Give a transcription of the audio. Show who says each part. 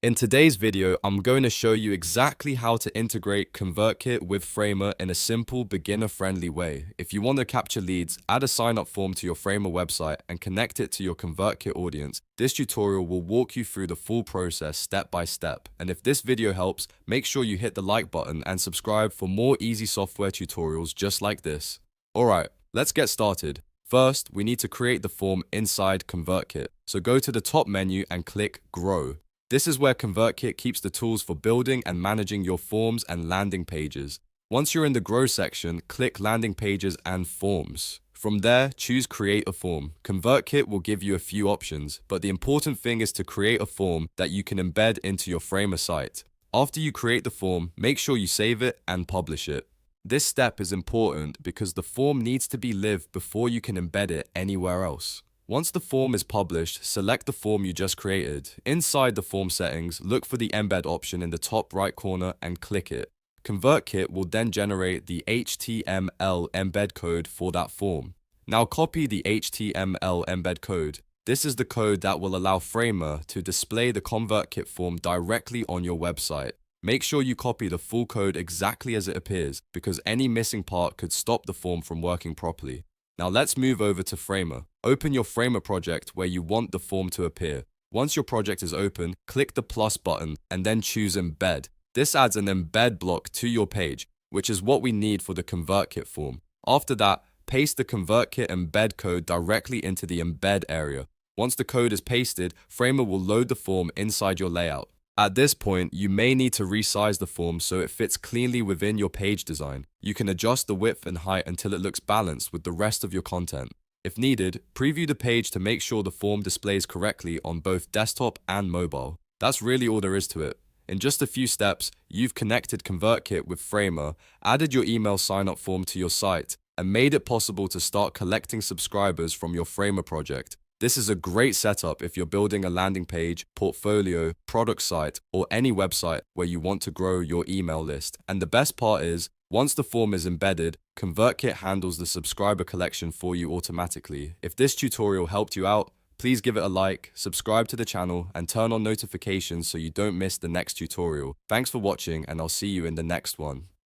Speaker 1: In today's video, I'm going to show you exactly how to integrate ConvertKit with Framer in a simple, beginner-friendly way. If you want to capture leads, add a sign-up form to your Framer website and connect it to your ConvertKit audience. This tutorial will walk you through the full process step by step. And if this video helps, make sure you hit the like button and subscribe for more easy software tutorials just like this. Alright, let's get started. First, we need to create the form inside ConvertKit. So go to the top menu and click Grow. This is where ConvertKit keeps the tools for building and managing your forms and landing pages. Once you're in the Grow section, click Landing Pages and Forms. From there, choose Create a Form. ConvertKit will give you a few options, but the important thing is to create a form that you can embed into your Framer site. After you create the form, make sure you save it and publish it. This step is important because the form needs to be live before you can embed it anywhere else. Once the form is published, select the form you just created. Inside the form settings, look for the embed option in the top right corner and click it. ConvertKit will then generate the HTML embed code for that form. Now copy the HTML embed code. This is the code that will allow Framer to display the ConvertKit form directly on your website. Make sure you copy the full code exactly as it appears, because any missing part could stop the form from working properly. Now let's move over to Framer. Open your Framer project where you want the form to appear. Once your project is open, click the plus button and then choose Embed. This adds an embed block to your page, which is what we need for the ConvertKit form. After that, paste the ConvertKit embed code directly into the embed area. Once the code is pasted, Framer will load the form inside your layout. At this point, you may need to resize the form so it fits cleanly within your page design. You can adjust the width and height until it looks balanced with the rest of your content. If needed, preview the page to make sure the form displays correctly on both desktop and mobile. That's really all there is to it. In just a few steps, you've connected ConvertKit with Framer, added your email sign-up form to your site, and made it possible to start collecting subscribers from your Framer project. This is a great setup if you're building a landing page, portfolio, product site, or any website where you want to grow your email list. And the best part is, once the form is embedded, ConvertKit handles the subscriber collection for you automatically. If this tutorial helped you out, please give it a like, subscribe to the channel, and turn on notifications so you don't miss the next tutorial. Thanks for watching, and I'll see you in the next one.